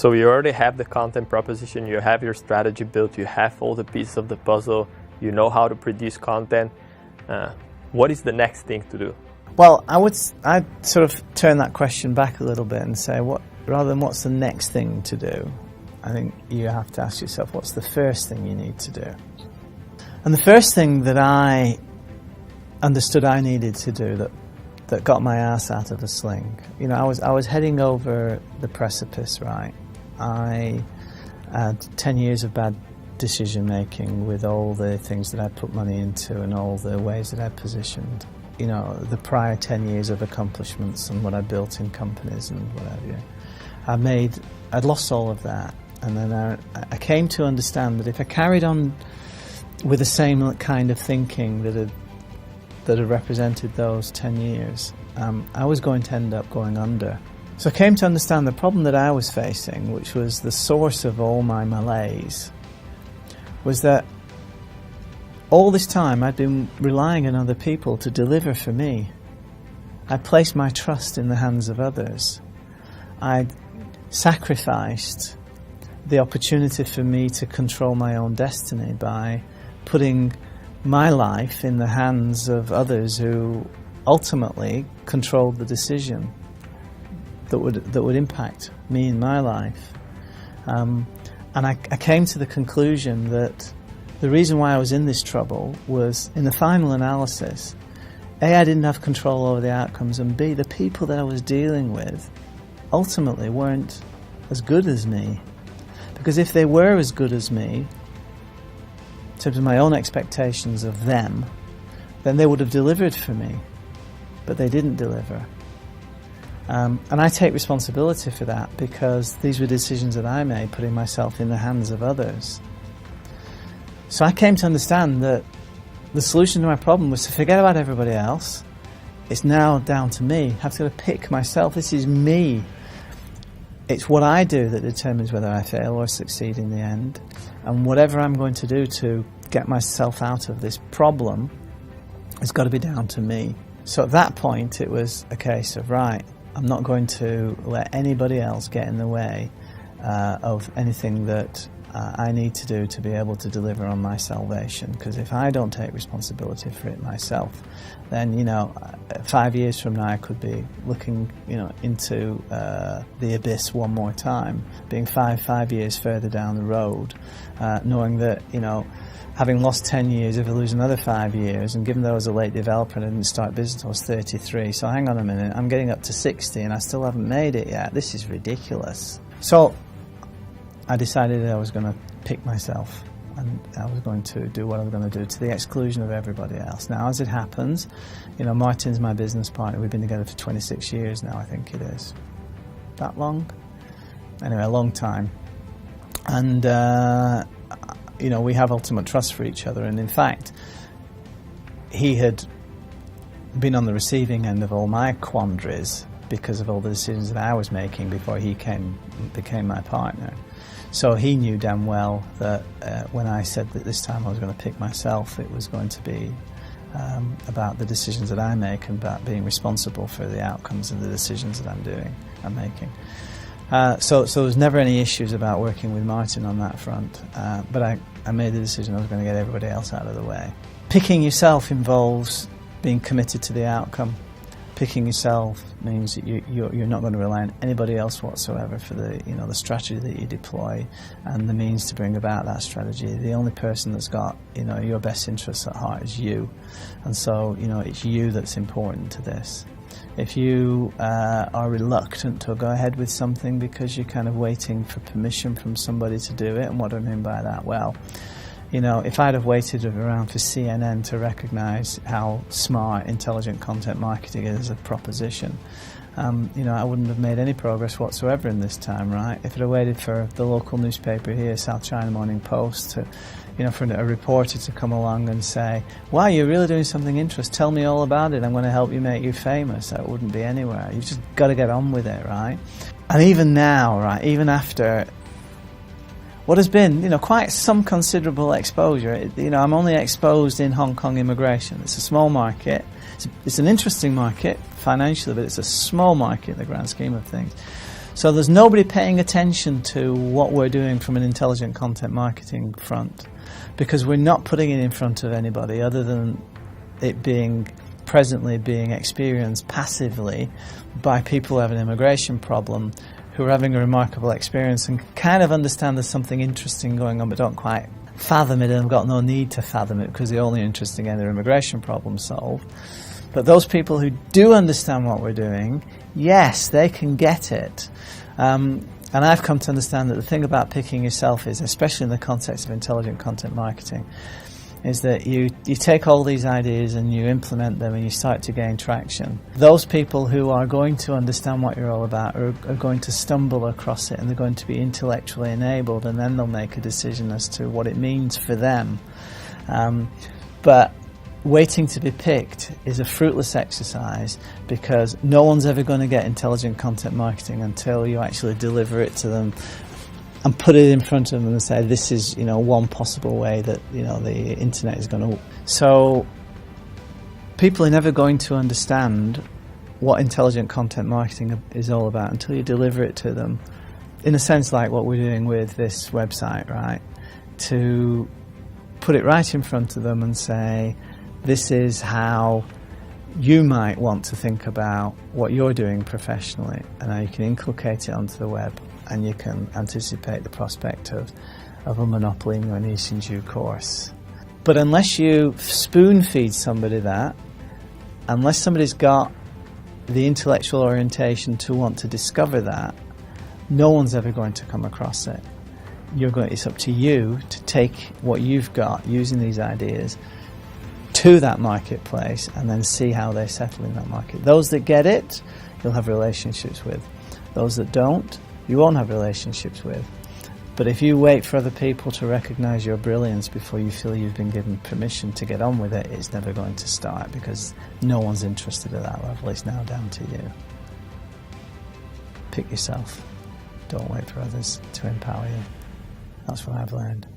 So you already have the content proposition, you have your strategy built, you have all the pieces of the puzzle, you know how to produce content. What is the next thing to do? Well, I'd sort of turn that question back a little bit and say, rather than what's the next thing to do, I think you have to ask yourself, what's the first thing you need to do? And the first thing that I understood I needed to do that got my ass out of a sling, I was heading over the precipice, right? I had 10 years of bad decision making with all the things that I'd put money into and all the ways that I'd positioned. The prior 10 years of accomplishments and what I built in companies and whatever. I'd lost all of that. And then I came to understand that if I carried on with the same kind of thinking that had represented those 10 years, I was going to end up going under. So I came to understand the problem that I was facing, which was the source of all my malaise, was that all this time I'd been relying on other people to deliver for me. I'd placed my trust in the hands of others. I'd sacrificed the opportunity for me to control my own destiny by putting my life in the hands of others who ultimately controlled the decision that would impact me in my life. And I came to the conclusion that the reason why I was in this trouble was, in the final analysis, A, I didn't have control over the outcomes, and B, the people that I was dealing with ultimately weren't as good as me. Because if they were as good as me, in terms of my own expectations of them, then they would have delivered for me. But they didn't deliver. And I take responsibility for that, because these were decisions that I made, putting myself in the hands of others. So I came to understand that the solution to my problem was to forget about everybody else. It's now down to me. I have to pick myself. This is me. It's what I do that determines whether I fail or succeed in the end. And whatever I'm going to do to get myself out of this problem has got to be down to me. So at that point, it was a case of, right, I'm not going to let anybody else get in the way of anything that I need to do to be able to deliver on my salvation. Because if I don't take responsibility for it myself, then 5 years from now I could be looking into the abyss one more time, being five years further down the road, knowing that having lost 10 years, if I lose another 5 years, and given that I was a late developer and I didn't start business until I was 33, so hang on a minute, I'm getting up to 60 and I still haven't made it yet. This is ridiculous. So I decided that I was going to pick myself and I was going to do what I was going to do to the exclusion of everybody else. Now, as it happens, Martin's my business partner. We've been together for 26 years now, I think it is. That long? Anyway, a long time. And we have ultimate trust for each other, and in fact, he had been on the receiving end of all my quandaries because of all the decisions that I was making before he became my partner. So he knew damn well that when I said that this time I was going to pick myself, it was going to be about the decisions that I make and about being responsible for the outcomes of the decisions that I'm making. So there was never any issues about working with Martin on that front, but I made the decision I was going to get everybody else out of the way. Picking yourself involves being committed to the outcome. Picking yourself means that you're not going to rely on anybody else whatsoever for the strategy that you deploy and the means to bring about that strategy. The only person that's got your best interests at heart is you, and so it's you that's important to this. If you are reluctant to go ahead with something because you're kind of waiting for permission from somebody to do it, and what do I mean by that? Well, if I'd have waited around for CNN to recognize how smart intelligent content marketing is as a proposition, I wouldn't have made any progress whatsoever in this time, right? If I'd have waited for the local newspaper here, South China Morning Post, to for a reporter to come along and say, wow, you're really doing something interesting, tell me all about it, I'm going to help you make you famous, that wouldn't be anywhere. You've just got to get on with it, right? And even now, right, even after what has been, quite some considerable exposure, I'm only exposed in Hong Kong immigration. It's a small market, it's an interesting market financially, but it's a small market in the grand scheme of things. So there's nobody paying attention to what we're doing from an intelligent content marketing front, because we're not putting it in front of anybody other than it being presently being experienced passively by people who have an immigration problem, who are having a remarkable experience and kind of understand there's something interesting going on but don't quite fathom it, and have got no need to fathom it because they're only interested in getting their immigration problem solved. But those people who do understand what we're doing, yes, they can get it. And I've come to understand that the thing about picking yourself is, especially in the context of intelligent content marketing, is that you take all these ideas and you implement them and you start to gain traction. Those people who are going to understand what you're all about are going to stumble across it, and they're going to be intellectually enabled, and then they'll make a decision as to what it means for them. But waiting to be picked is a fruitless exercise, because no one's ever going to get intelligent content marketing until you actually deliver it to them and put it in front of them and say, this is, one possible way that, the internet is going to... So people are never going to understand what intelligent content marketing is all about until you deliver it to them, in a sense like what we're doing with this website, right? To put it right in front of them and say, this is how you might want to think about what you're doing professionally, and how you can inculcate it onto the web, and you can anticipate the prospect of a monopoly in your niche in due course. But unless you spoon feed somebody that, unless somebody's got the intellectual orientation to want to discover that, no one's ever going to come across it. It's up to you to take what you've got using these ideas to that marketplace and then see how they settle in that market. Those that get it, you'll have relationships with. Those that don't, you won't have relationships with. But if you wait for other people to recognize your brilliance before you feel you've been given permission to get on with it, it's never going to start, because no one's interested at that level. It's now down to you. Pick yourself. Don't wait for others to empower you. That's what I've learned.